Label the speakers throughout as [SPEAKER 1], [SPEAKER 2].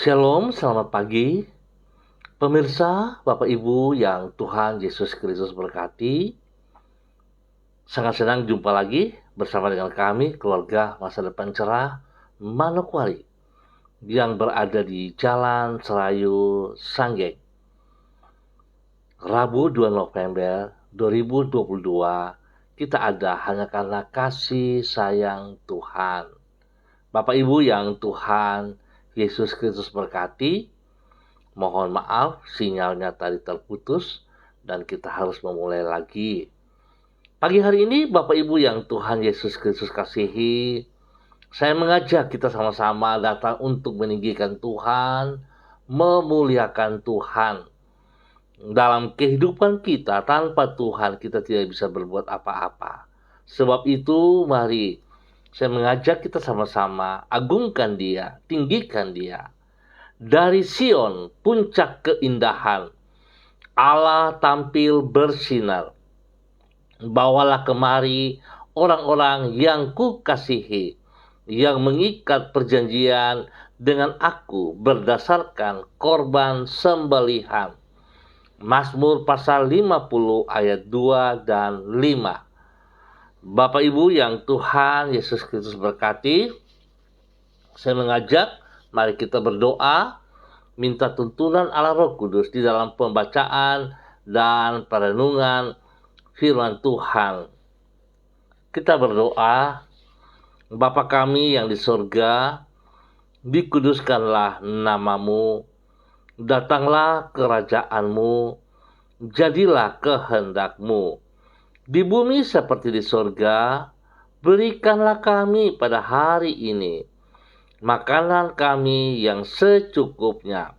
[SPEAKER 1] Shalom, selamat pagi. Pemirsa, Bapak Ibu yang Tuhan Yesus Kristus berkati. Sangat senang jumpa lagi bersama dengan kami, keluarga Masa Depan Cerah Manokwari, yang berada di Jalan Serayu Sanggeng. Rabu 2 November 2022, kita ada hanya karena kasih sayang Tuhan. Bapak Ibu yang Tuhan Yesus Kristus berkati, mohon maaf sinyalnya tadi terputus dan kita harus memulai lagi. Pagi hari ini Bapak Ibu yang Tuhan Yesus Kristus kasihi, saya mengajak kita sama-sama datang untuk meninggikan Tuhan, memuliakan Tuhan. Dalam kehidupan kita, tanpa Tuhan kita tidak bisa berbuat apa-apa. Sebab itu mari saya mengajak kita sama-sama agungkan Dia, tinggikan Dia. Dari Sion, puncak keindahan, Allah tampil bersinar. Bawalah kemari orang-orang yang kukasihi, yang mengikat perjanjian dengan aku berdasarkan korban sembelihan. Mazmur pasal 50 ayat 2 dan 5. Bapak Ibu yang Tuhan Yesus Kristus berkati, saya mengajak mari kita berdoa, minta tuntunan Allah Roh Kudus di dalam pembacaan dan perenungan firman Tuhan. Kita berdoa, Bapa kami yang di surga, dikuduskanlah namamu, datanglah kerajaan-mu, jadilah kehendak-mu, di bumi seperti di surga. Berikanlah kami pada hari ini makanan kami yang secukupnya,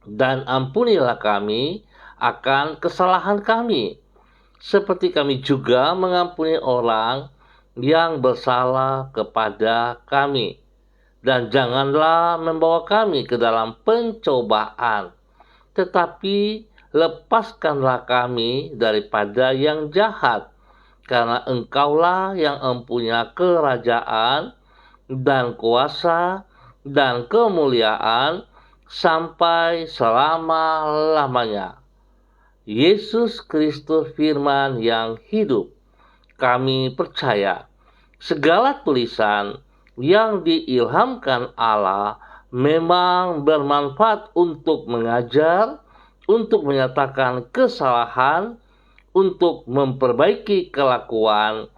[SPEAKER 1] dan ampunilah kami akan kesalahan kami, seperti kami juga mengampuni orang yang bersalah kepada kami. Dan janganlah membawa kami ke dalam pencobaan, tetapi lepaskanlah kami daripada yang jahat, karena Engkaulah yang mempunyai kerajaan dan kuasa dan kemuliaan sampai selama-lamanya. Yesus Kristus firman yang hidup, kami percaya segala tulisan yang diilhamkan Allah memang bermanfaat untuk mengajar, untuk menyatakan kesalahan, untuk memperbaiki kelakuan,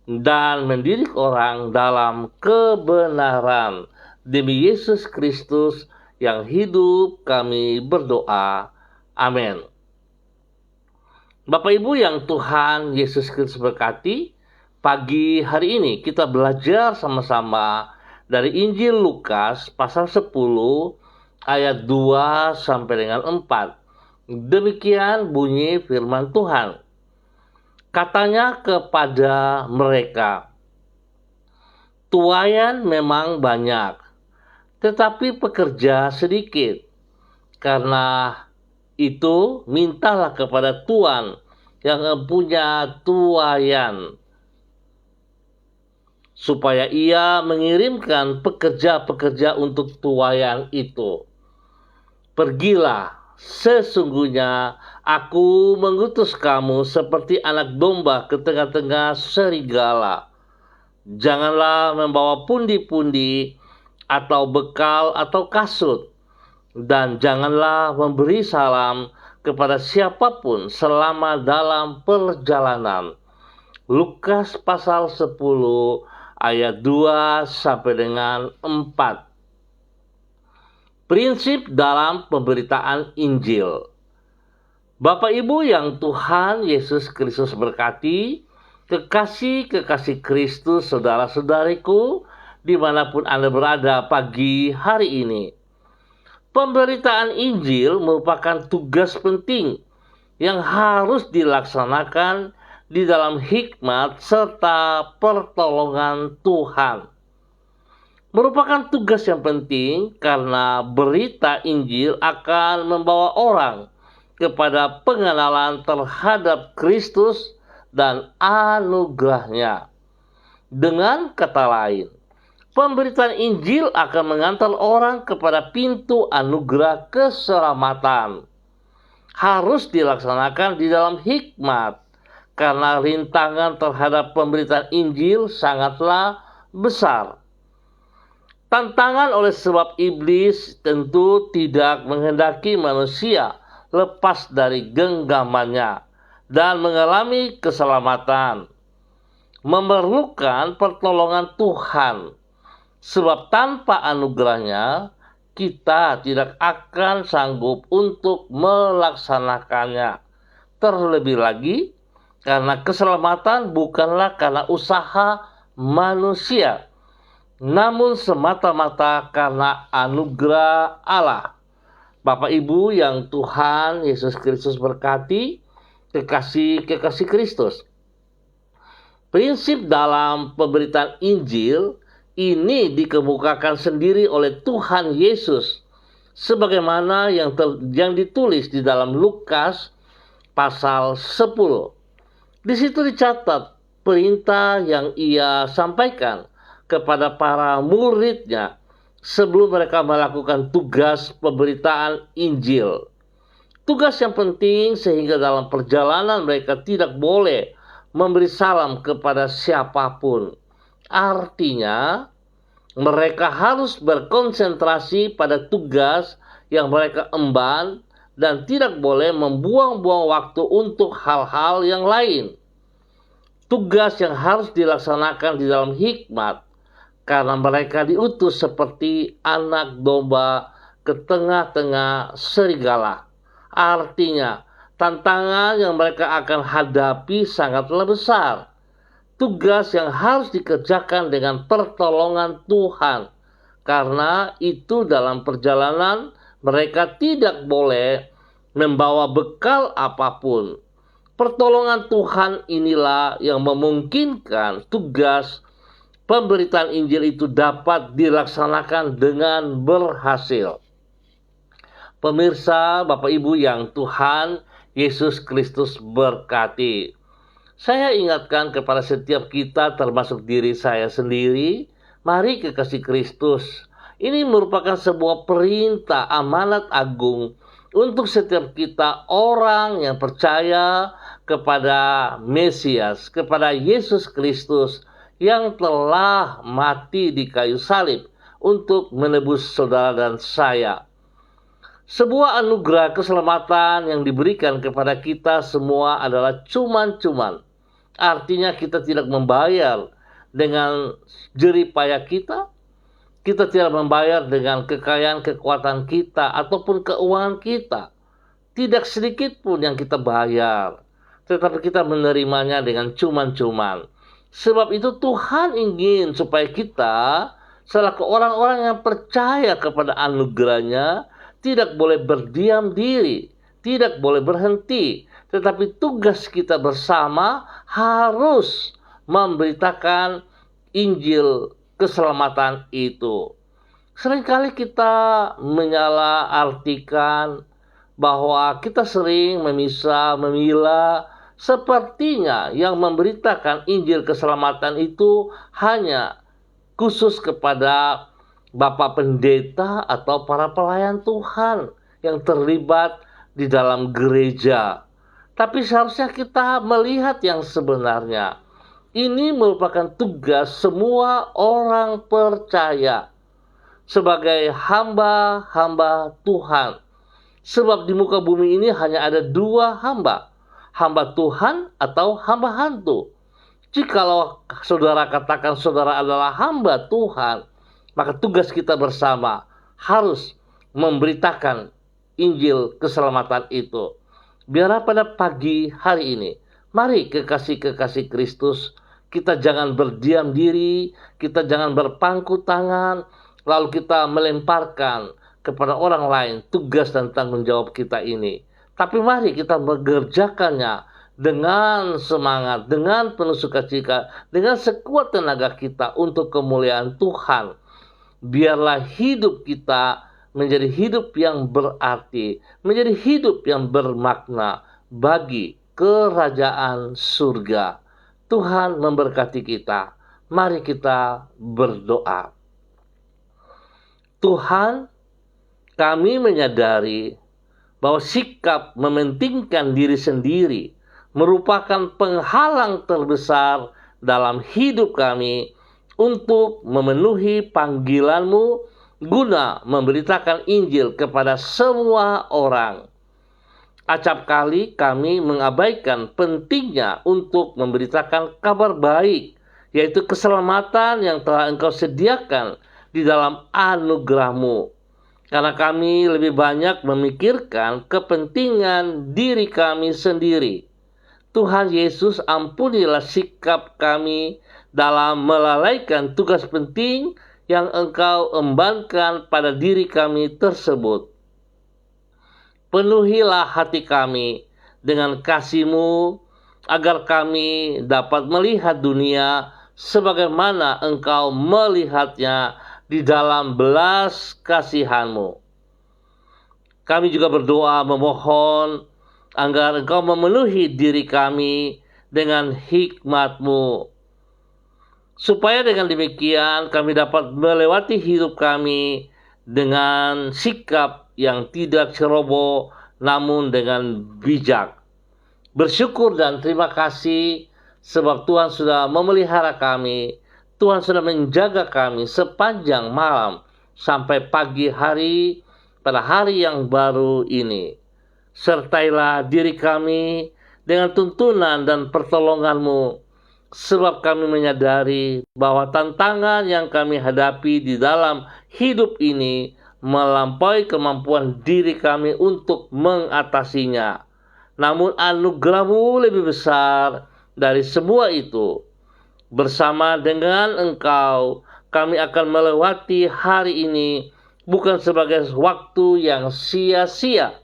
[SPEAKER 1] dan mendidik orang dalam kebenaran. Demi Yesus Kristus yang hidup kami berdoa. Amin. Bapak Ibu yang Tuhan Yesus Kristus berkati, pagi hari ini kita belajar sama-sama dari Injil Lukas pasal 10 ayat 2 sampai dengan 4. Demikian bunyi firman Tuhan. Katanya kepada mereka, tuaian memang banyak, tetapi pekerja sedikit. Karena itu mintalah kepada Tuan yang punya tuaian, supaya ia mengirimkan pekerja-pekerja untuk tuaian itu. Pergilah, sesungguhnya aku mengutus kamu seperti anak domba ke tengah-tengah serigala. Janganlah membawa pundi-pundi atau bekal atau kasut, dan janganlah memberi salam kepada siapapun selama dalam perjalanan. Lukas pasal 10 ayat 2 sampai dengan 4. Prinsip dalam pemberitaan Injil. Bapak Ibu yang Tuhan Yesus Kristus berkati, kekasih-kekasih Kristus, saudara-saudariku, dimanapun Anda berada pagi hari ini. Pemberitaan Injil merupakan tugas penting yang harus dilaksanakan di dalam hikmat serta pertolongan Tuhan. Merupakan tugas yang penting karena berita Injil akan membawa orang kepada pengenalan terhadap Kristus dan anugerahnya. Dengan kata lain, Pemberitaan Injil akan mengantar orang kepada pintu anugerah keselamatan. Harus dilaksanakan di dalam hikmat, karena rintangan terhadap pemberitaan Injil sangatlah besar. Tantangan oleh sebab iblis tentu tidak menghendaki manusia lepas dari genggamannya dan mengalami keselamatan. Memerlukan pertolongan Tuhan, sebab tanpa anugerahnya kita tidak akan sanggup untuk melaksanakannya. Terlebih lagi, karena keselamatan bukanlah karena usaha manusia, namun semata-mata karena anugerah Allah. Bapak Ibu yang Tuhan Yesus Kristus berkati, kekasih-kekasih Kristus. Prinsip dalam pemberitaan Injil ini dikemukakan sendiri oleh Tuhan Yesus, sebagaimana yang ditulis di dalam Lukas pasal 10. Di situ dicatat perintah yang ia sampaikan kepada para muridnya sebelum mereka melakukan tugas pemberitaan Injil. Tugas yang penting sehingga dalam perjalanan mereka tidak boleh memberi salam kepada siapapun. Artinya, mereka harus berkonsentrasi pada tugas yang mereka emban dan tidak boleh membuang-buang waktu untuk hal-hal yang lain. Tugas yang harus dilaksanakan di dalam hikmat, karena mereka diutus seperti anak domba ke tengah-tengah serigala. Artinya, tantangan yang mereka akan hadapi sangatlah besar. Tugas yang harus dikerjakan dengan pertolongan Tuhan. Karena itu dalam perjalanan mereka tidak boleh membawa bekal apapun. Pertolongan Tuhan inilah yang memungkinkan tugas pemberitaan Injil itu dapat dilaksanakan dengan berhasil. Pemirsa, Bapak Ibu yang Tuhan Yesus Kristus berkati. Saya ingatkan kepada setiap kita, termasuk diri saya sendiri, mari kekasih Kristus. Ini merupakan sebuah perintah amanat agung untuk setiap kita orang yang percaya kepada Mesias, kepada Yesus Kristus yang telah mati di kayu salib untuk menebus saudara dan saya. Sebuah anugerah keselamatan yang diberikan kepada kita semua adalah cuman-cuman. Artinya kita tidak membayar dengan jerih payah kita. Kita tidak membayar dengan kekayaan, kekuatan kita, ataupun keuangan kita. Tidak sedikit pun yang kita bayar. Tetapi kita menerimanya dengan cuman-cuman. Sebab itu Tuhan ingin supaya kita, selaku orang-orang yang percaya kepada anugerahnya, tidak boleh berdiam diri, tidak boleh berhenti, tetapi tugas kita bersama harus memberitakan Injil keselamatan itu. Seringkali kita menyalahartikan bahwa kita sering memilah, sepertinya yang memberitakan Injil keselamatan itu hanya khusus kepada Bapak Pendeta atau para pelayan Tuhan yang terlibat di dalam gereja. Tapi seharusnya kita melihat yang sebenarnya. Ini merupakan tugas semua orang percaya sebagai hamba-hamba Tuhan. Sebab di muka bumi ini hanya ada dua hamba. Hamba Tuhan atau hamba hantu. Jikalau saudara katakan saudara adalah hamba Tuhan, maka tugas kita bersama harus memberitakan Injil keselamatan itu. Biarlah pada pagi hari ini, mari kekasih-kekasih Kristus, kita jangan berdiam diri, kita jangan berpangku tangan, lalu kita melemparkan kepada orang lain tugas dan tanggung jawab kita ini. Tapi mari kita mengerjakannya dengan semangat, dengan penuh sukacita, dengan sekuat tenaga kita untuk kemuliaan Tuhan. Biarlah hidup kita menjadi hidup yang berarti, menjadi hidup yang bermakna bagi kerajaan surga. Tuhan memberkati kita. Mari kita berdoa. Tuhan, kami menyadari bahwa sikap mementingkan diri sendiri merupakan penghalang terbesar dalam hidup kami untuk memenuhi panggilan-Mu guna memberitakan Injil kepada semua orang. Acap kali kami mengabaikan pentingnya untuk memberitakan kabar baik, yaitu keselamatan yang telah Engkau sediakan di dalam anugerah-Mu. Karena kami lebih banyak memikirkan kepentingan diri kami sendiri. Tuhan Yesus, ampunilah sikap kami dalam melalaikan tugas penting yang Engkau embankan pada diri kami tersebut. Penuhilah hati kami dengan kasih-Mu, agar kami dapat melihat dunia sebagaimana Engkau melihatnya di dalam belas kasihan-Mu. Kami juga berdoa memohon agar Engkau memenuhi diri kami dengan hikmat-Mu, supaya dengan demikian kami dapat melewati hidup kami dengan sikap yang tidak ceroboh, namun dengan bijak. Bersyukur dan terima kasih sebab Tuhan sudah memelihara kami. Tuhan sudah menjaga kami sepanjang malam sampai pagi hari pada hari yang baru ini. Sertailah diri kami dengan tuntunan dan pertolongan-Mu, sebab kami menyadari bahwa tantangan yang kami hadapi di dalam hidup ini melampaui kemampuan diri kami untuk mengatasinya. Namun anugerah-Mu lebih besar dari semua itu. Bersama dengan Engkau, kami akan melewati hari ini bukan sebagai waktu yang sia-sia,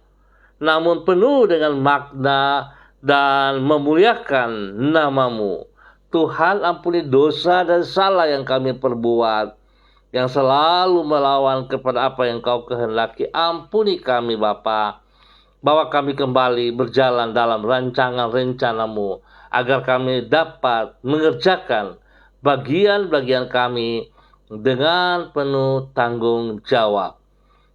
[SPEAKER 1] namun penuh dengan makna dan memuliakan nama-Mu. Tuhan, ampuni dosa dan salah yang kami perbuat, yang selalu melawan kepada apa yang Kau kehendaki. Ampuni kami Bapa, bawa kami kembali berjalan dalam rancangan rencana-Mu, agar kami dapat mengerjakan bagian-bagian kami dengan penuh tanggung jawab.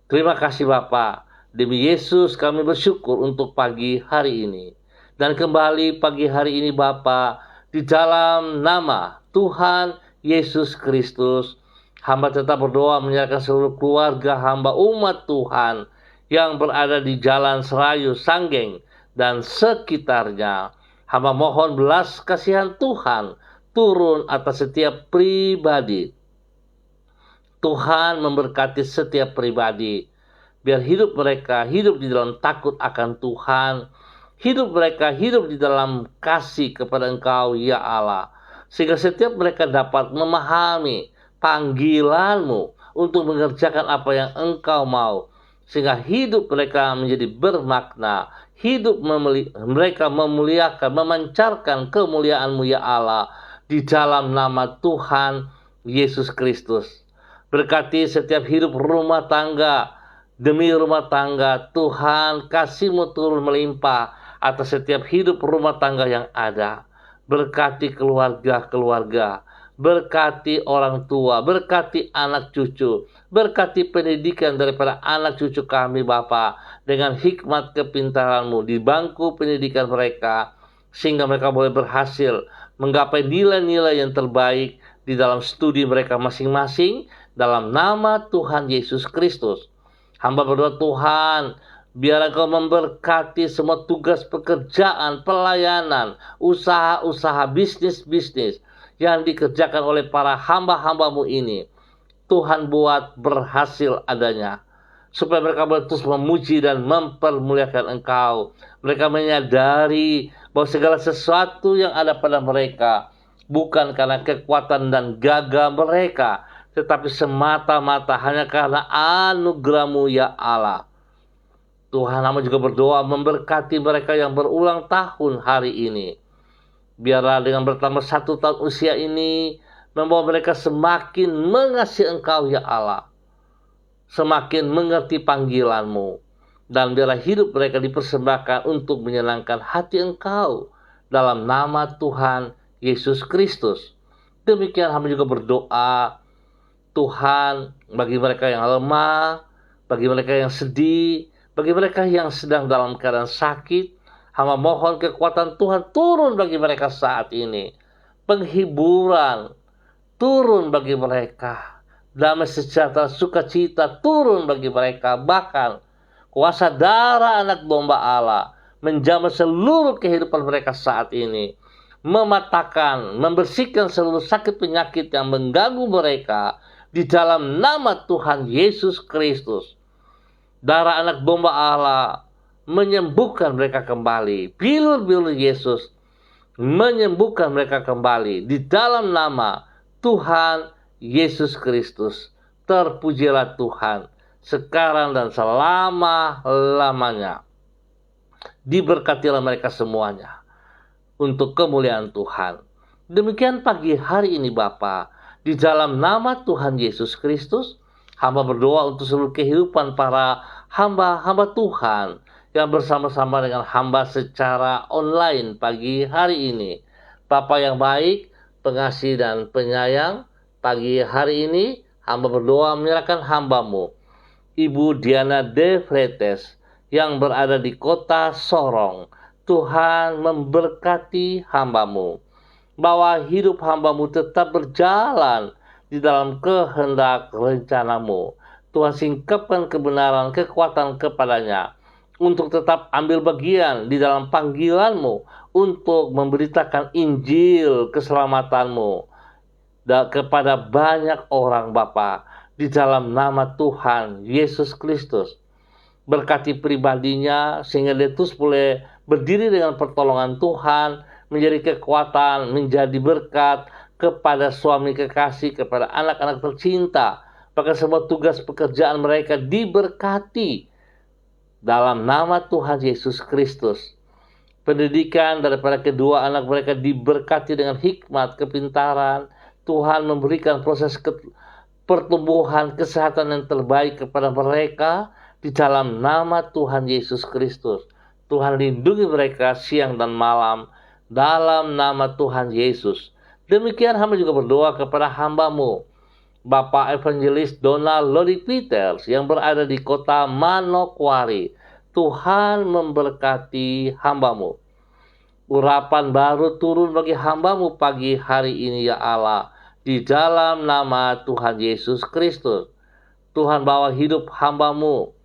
[SPEAKER 1] Terima kasih Bapa. Demi Yesus kami bersyukur untuk pagi hari ini. Dan kembali pagi hari ini Bapa, di dalam nama Tuhan Yesus Kristus, hamba tetap berdoa menyerahkan seluruh keluarga hamba umat Tuhan yang berada di Jalan Serayu, Sanggeng, dan sekitarnya. Hamba mohon belas kasihan Tuhan turun atas setiap pribadi. Tuhan memberkati setiap pribadi. Biar hidup mereka hidup di dalam takut akan Tuhan. Hidup mereka hidup di dalam kasih kepada Engkau, ya Allah. Sehingga setiap mereka dapat memahami panggilan-Mu untuk mengerjakan apa yang Engkau mau. Sehingga hidup mereka menjadi bermakna. Hidup mereka memuliakan, memancarkan kemuliaan-Mu, ya Allah, di dalam nama Tuhan Yesus Kristus. Berkati setiap hidup rumah tangga. Demi rumah tangga, Tuhan kasih-Mu turun melimpah atas setiap hidup rumah tangga yang ada. Berkati keluarga-keluarga, berkati orang tua, berkati anak cucu, berkati pendidikan daripada anak cucu kami Bapa, dengan hikmat kepintaran-Mu di bangku pendidikan mereka, sehingga mereka boleh berhasil menggapai nilai-nilai yang terbaik di dalam studi mereka masing-masing, dalam nama Tuhan Yesus Kristus. Hamba berdoa Tuhan, biar Engkau memberkati semua tugas pekerjaan, pelayanan, usaha-usaha, bisnis-bisnis yang dikerjakan oleh para hamba-hamba-Mu ini. Tuhan buat berhasil adanya, supaya mereka terus memuji dan mempermuliakan Engkau. Mereka menyadari bahwa segala sesuatu yang ada pada mereka bukan karena kekuatan dan gagah mereka, tetapi semata-mata hanya karena anugerah-Mu, ya Allah. Tuhan, hamba juga berdoa memberkati mereka yang berulang tahun hari ini. Biarlah dengan bertambah 1 tahun usia ini membawa mereka semakin mengasihi Engkau, ya Allah, semakin mengerti panggilan-Mu, dan biarlah hidup mereka dipersembahkan untuk menyenangkan hati Engkau dalam nama Tuhan Yesus Kristus. Demikian hamba juga berdoa Tuhan, bagi mereka yang lemah, bagi mereka yang sedih, bagi mereka yang sedang dalam keadaan sakit, hamba mohon kekuatan Tuhan turun bagi mereka saat ini. Penghiburan turun bagi mereka. Damai sejahtera, sukacita turun bagi mereka. Bahkan kuasa darah anak domba Allah menjamah seluruh kehidupan mereka saat ini. Mematahkan, membersihkan seluruh sakit penyakit yang mengganggu mereka di dalam nama Tuhan Yesus Kristus. Darah anak domba Allah menyembuhkan mereka kembali. Bilur-bilur Yesus menyembuhkan mereka kembali di dalam nama Tuhan Yesus Kristus. Terpujilah Tuhan sekarang dan selama-lamanya. Diberkatilah mereka semuanya untuk kemuliaan Tuhan. Demikian pagi hari ini Bapa, di dalam nama Tuhan Yesus Kristus, hamba berdoa untuk seluruh kehidupan para hamba-hamba Tuhan yang bersama-sama dengan hamba secara online pagi hari ini. Bapa yang baik, pengasih dan penyayang, pagi hari ini hamba berdoa menyerahkan hambamu, Ibu Diana De Freites, yang berada di kota Sorong. Tuhan memberkati hambamu, bahwa hidup hambamu tetap berjalan di dalam kehendak rencanamu. Tuhan singkapkan kebenaran, kekuatan kepadanya, untuk tetap ambil bagian di dalam panggilanmu, untuk memberitakan Injil keselamatanmu kepada banyak orang Bapa, di dalam nama Tuhan Yesus Kristus. Berkati pribadinya sehingga dia terus boleh berdiri dengan pertolongan Tuhan, menjadi kekuatan, menjadi berkat kepada suami kekasih, kepada anak-anak tercinta. Bahkan semua tugas pekerjaan mereka diberkati dalam nama Tuhan Yesus Kristus. Pendidikan daripada kedua anak mereka diberkati dengan hikmat, kepintaran. Tuhan memberikan proses pertumbuhan, kesehatan yang terbaik kepada mereka di dalam nama Tuhan Yesus Kristus. Tuhan lindungi mereka siang dan malam dalam nama Tuhan Yesus. Demikian hamba juga berdoa kepada hambamu, Bapak Evangelis Donald Lodi Peters, yang berada di kota Manokwari. Tuhan memberkati hambamu. Urapan baru turun bagi hambamu pagi hari ini ya Allah, di dalam nama Tuhan Yesus Kristus. Tuhan bawa hidup hambamu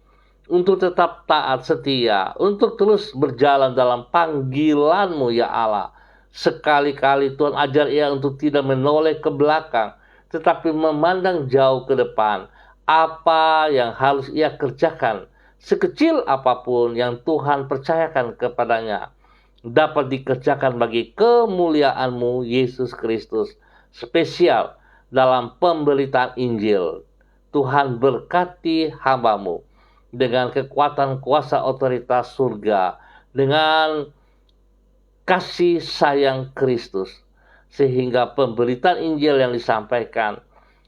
[SPEAKER 1] untuk tetap taat setia, untuk terus berjalan dalam panggilanmu ya Allah. Sekali-kali Tuhan ajar ia untuk tidak menoleh ke belakang, tetapi memandang jauh ke depan. Apa yang harus ia kerjakan, sekecil apapun yang Tuhan percayakan kepadanya, dapat dikerjakan bagi kemuliaan-Mu Yesus Kristus, spesial dalam pemberitaan Injil. Tuhan berkati hambamu dengan kekuatan kuasa otoritas surga, dengan kasih sayang Kristus, sehingga pemberitaan Injil yang disampaikan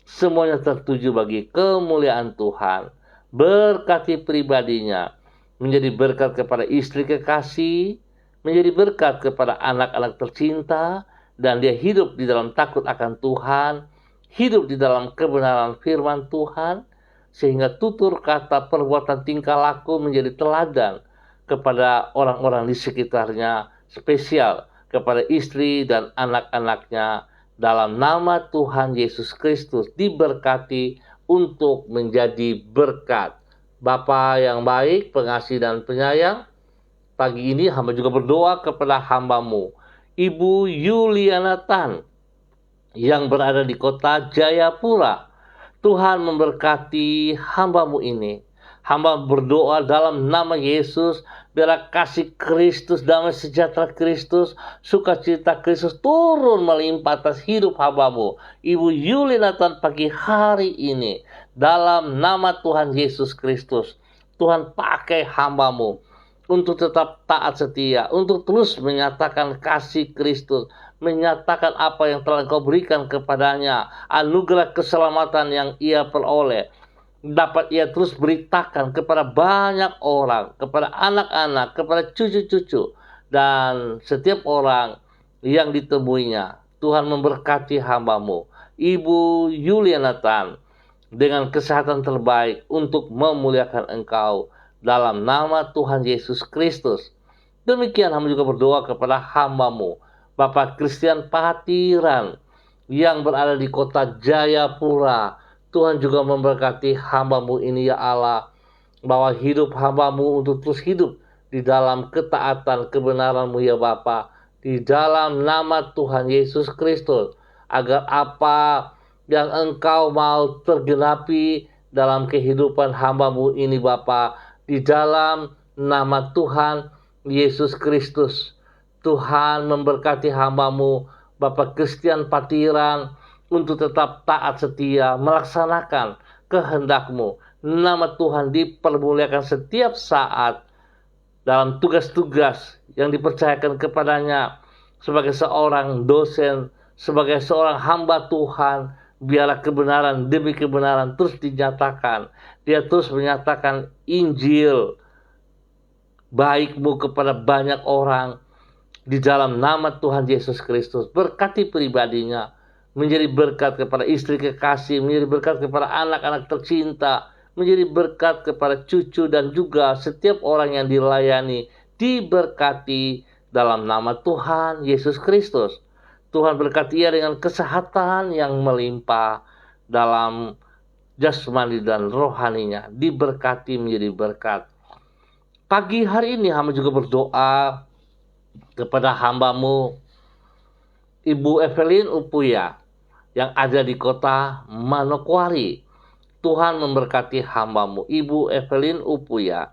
[SPEAKER 1] semuanya tertuju bagi kemuliaan Tuhan. Berkati pribadinya, menjadi berkat kepada istri kekasih, menjadi berkat kepada anak-anak tercinta, dan dia hidup di dalam takut akan Tuhan, hidup di dalam kebenaran firman Tuhan, sehingga tutur kata, perbuatan, tingkah laku menjadi teladan kepada orang-orang di sekitarnya, spesial kepada istri dan anak-anaknya. Dalam nama Tuhan Yesus Kristus diberkati untuk menjadi berkat. Bapa yang baik, pengasih dan penyayang, pagi ini hamba juga berdoa kepada hambamu, Ibu Yuliana Tan, yang berada di kota Jayapura. Tuhan memberkati hambamu ini. Hamba berdoa dalam nama Yesus, biarlah kasih Kristus, damai sejahtera Kristus, sukacita Kristus turun melimpah atas hidup hambamu, Ibu Yuliana Tan, pagi hari ini. Dalam nama Tuhan Yesus Kristus, Tuhan pakai hambamu untuk tetap taat setia, untuk terus menyatakan kasih Kristus, menyatakan apa yang telah Engkau berikan kepadanya, anugerah keselamatan yang ia peroleh, dapat ia terus beritakan kepada banyak orang, kepada anak-anak, kepada cucu-cucu, dan setiap orang yang ditemuinya. Tuhan memberkati hambamu, Ibu Yuliana Tan, dengan kesehatan terbaik untuk memuliakan Engkau dalam nama Tuhan Yesus Kristus. Demikian hamba juga berdoa kepada hamba-Mu, Bapak Christian Patiran, yang berada di kota Jayapura. Tuhan juga memberkati hamba-Mu ini ya Allah, bahwa hidup hamba-Mu untuk terus hidup di dalam ketaatan kebenaran-Mu ya Bapa, di dalam nama Tuhan Yesus Kristus, agar apa yang Engkau mau tergenapi dalam kehidupan hamba-Mu ini Bapa, di dalam nama Tuhan Yesus Kristus. Tuhan memberkati hamba-Mu Bapak Christian Patiran untuk tetap taat setia melaksanakan kehendak-Mu. Nama Tuhan dipermuliakan setiap saat dalam tugas-tugas yang dipercayakan kepadanya sebagai seorang dosen, sebagai seorang hamba Tuhan. Biarlah kebenaran demi kebenaran terus dinyatakan. Dia terus menyatakan Injil baik-Mu kepada banyak orang di dalam nama Tuhan Yesus Kristus. Berkati pribadinya, menjadi berkat kepada istri kekasih, menjadi berkat kepada anak-anak tercinta, menjadi berkat kepada cucu dan juga setiap orang yang dilayani, diberkati dalam nama Tuhan Yesus Kristus. Tuhan berkati ia dengan kesehatan yang melimpah dalam jasmani dan rohaninya, diberkati menjadi berkat. Pagi hari ini hamba juga berdoa kepada hamba-Mu Ibu Evelyn Upuya yang ada di kota Manokwari. Tuhan memberkati hamba-Mu Ibu Evelyn Upuya.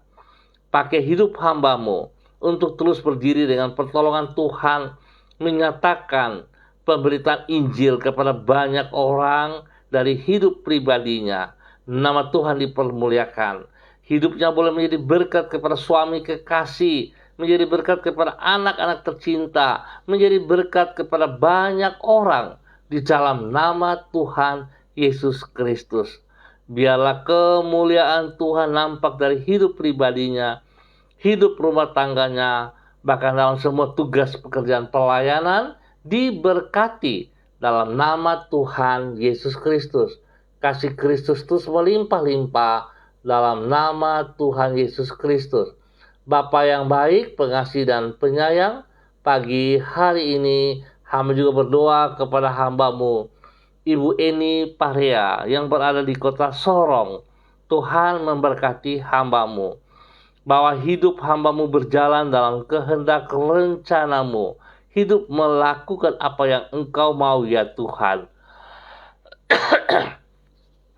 [SPEAKER 1] Pakai hidup hamba-Mu untuk terus berdiri dengan pertolongan Tuhan, menyatakan pemberitaan Injil kepada banyak orang dari hidup pribadinya. Nama Tuhan dipermuliakan. Hidupnya boleh menjadi berkat kepada suami kekasih, menjadi berkat kepada anak-anak tercinta, menjadi berkat kepada banyak orang di dalam nama Tuhan Yesus Kristus. Biarlah kemuliaan Tuhan nampak dari hidup pribadinya, hidup rumah tangganya, bahkan dalam semua tugas pekerjaan pelayanan, diberkati dalam nama Tuhan Yesus Kristus. Kasih Kristus terus melimpah-limpah dalam nama Tuhan Yesus Kristus. Bapa yang baik, pengasih dan penyayang, pagi hari ini hamba juga berdoa kepada hamba-Mu Ibu Eni Parea yang berada di kota Sorong. Tuhan memberkati hamba-Mu, bahwa hidup hamba-Mu berjalan dalam kehendak rencana-Mu, hidup melakukan apa yang Engkau mau ya Tuhan,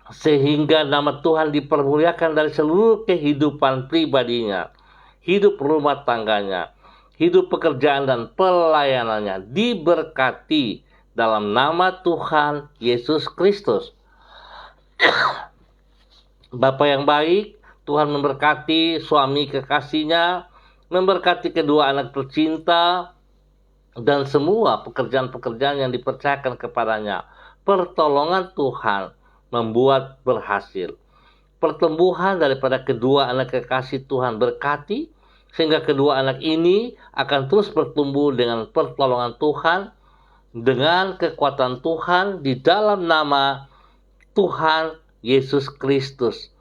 [SPEAKER 1] sehingga nama Tuhan dipermuliakan dari seluruh kehidupan pribadinya, hidup rumah tangganya, hidup pekerjaan dan pelayanannya, diberkati dalam nama Tuhan Yesus Kristus. Bapa yang baik, Tuhan memberkati suami kekasihnya, memberkati kedua anak tercinta, dan semua pekerjaan-pekerjaan yang dipercayakan kepadanya. Pertolongan Tuhan membuat berhasil. Pertumbuhan daripada kedua anak kekasih Tuhan berkati, sehingga kedua anak ini akan terus bertumbuh dengan pertolongan Tuhan, dengan kekuatan Tuhan di dalam nama Tuhan Yesus Kristus.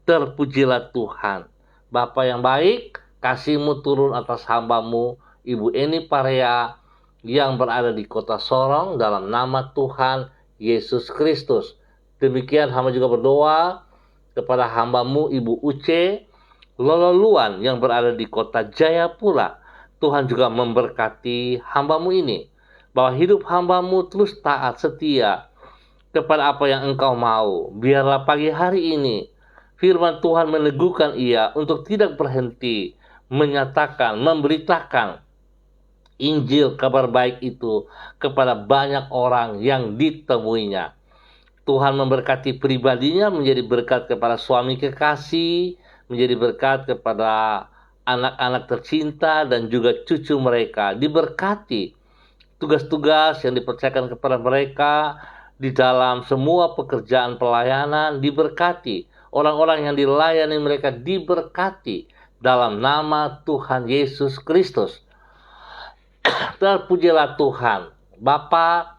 [SPEAKER 1] Terpujilah Tuhan. Bapa yang baik, kasih-Mu turun atas hamba-Mu Ibu Eni Parea yang berada di kota Sorong dalam nama Tuhan Yesus Kristus. Demikian hamba juga berdoa kepada hamba-Mu Ibu Uce Lololuan yang berada di kota Jayapura. Tuhan juga memberkati hamba-Mu ini, bahwa hidup hamba-Mu terus taat setia kepada apa yang Engkau mau. Biarlah pagi hari ini firman Tuhan meneguhkan ia untuk tidak berhenti menyatakan, memberitakan Injil kabar baik itu kepada banyak orang yang ditemuinya. Tuhan memberkati pribadinya, menjadi berkat kepada suami kekasih, menjadi berkat kepada anak-anak tercinta dan juga cucu mereka. Diberkati tugas-tugas yang dipercayakan kepada mereka di dalam semua pekerjaan pelayanan, diberkati. Orang-orang yang dilayani mereka diberkati dalam nama Tuhan Yesus Kristus. Terpujilah Tuhan. Bapa,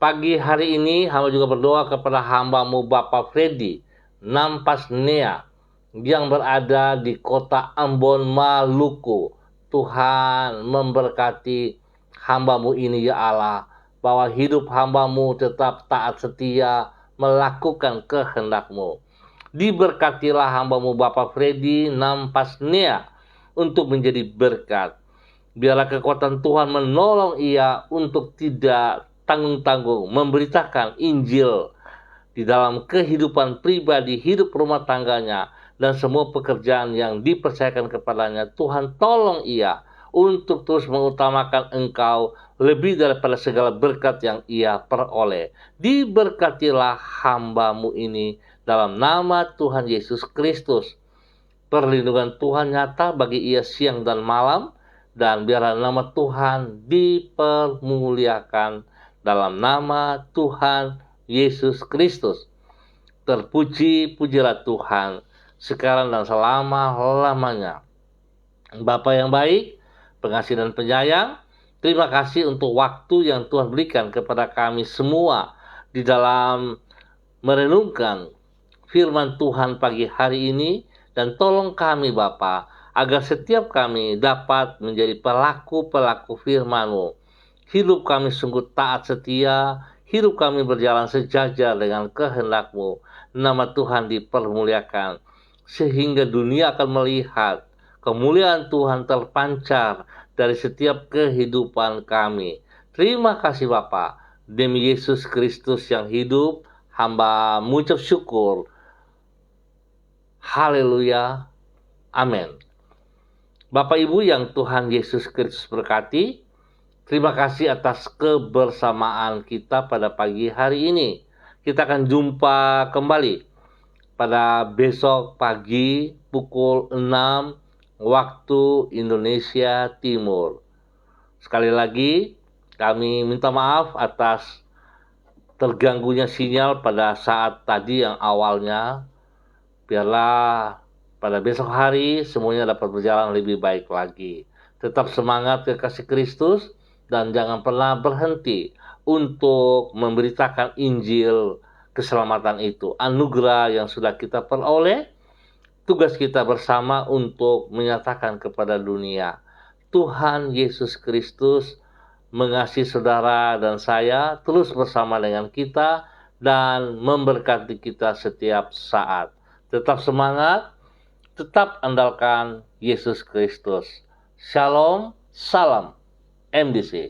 [SPEAKER 1] Pagi hari ini hamba juga berdoa kepada hamba-Mu Bapak Freddy Nampasnea yang berada di kota Ambon, Maluku. Tuhan memberkati hamba-Mu ini ya Allah, bahwa hidup hamba-Mu tetap taat setia melakukan kehendak-Mu. Diberkatilah hamba-Mu Bapak Freddy Nampasnea untuk menjadi berkat. Biarlah kekuatan Tuhan menolong ia untuk tidak tanggung-tanggung memberitakan Injil di dalam kehidupan pribadi, hidup rumah tangganya, dan semua pekerjaan yang dipercayakan kepadanya. Tuhan tolong ia untuk terus mengutamakan Engkau lebih daripada segala berkat yang ia peroleh. Diberkatilah hamba-Mu ini dalam nama Tuhan Yesus Kristus. Perlindungan Tuhan nyata bagi ia siang dan malam, dan biarlah nama Tuhan dipermuliakan dalam nama Tuhan Yesus Kristus. Terpuji-pujilah Tuhan sekarang dan selama-lamanya. Bapa yang baik, pengasih dan penyayang, terima kasih untuk waktu yang Tuhan berikan kepada kami semua di dalam merenungkan firman Tuhan pagi hari ini, dan tolong kami Bapa, agar setiap kami dapat menjadi pelaku-pelaku firman-Mu. Hidup kami sungguh taat setia, hidup kami berjalan sejajar dengan kehendak-Mu. Nama Tuhan dipermuliakan, sehingga dunia akan melihat kemuliaan Tuhan terpancar dari setiap kehidupan kami. Terima kasih Bapa, demi Yesus Kristus yang hidup, hamba mengucap syukur. Haleluya. Amin. Bapak Ibu yang Tuhan Yesus Kristus berkati, terima kasih atas kebersamaan kita pada pagi hari ini. Kita akan jumpa kembali pada besok pagi pukul 6 waktu Indonesia Timur. Sekali lagi, kami minta maaf atas terganggunya sinyal pada saat tadi yang awalnya. Biarlah pada besok hari semuanya dapat berjalan lebih baik lagi. Tetap semangat kekasih Kristus, dan jangan pernah berhenti untuk memberitakan Injil keselamatan itu. Anugerah yang sudah kita peroleh, tugas kita bersama untuk menyatakan kepada dunia. Tuhan Yesus Kristus mengasihi saudara dan saya, terus bersama dengan kita dan memberkati kita setiap saat. Tetap semangat, tetap andalkan Yesus Kristus. Shalom, salam MDC.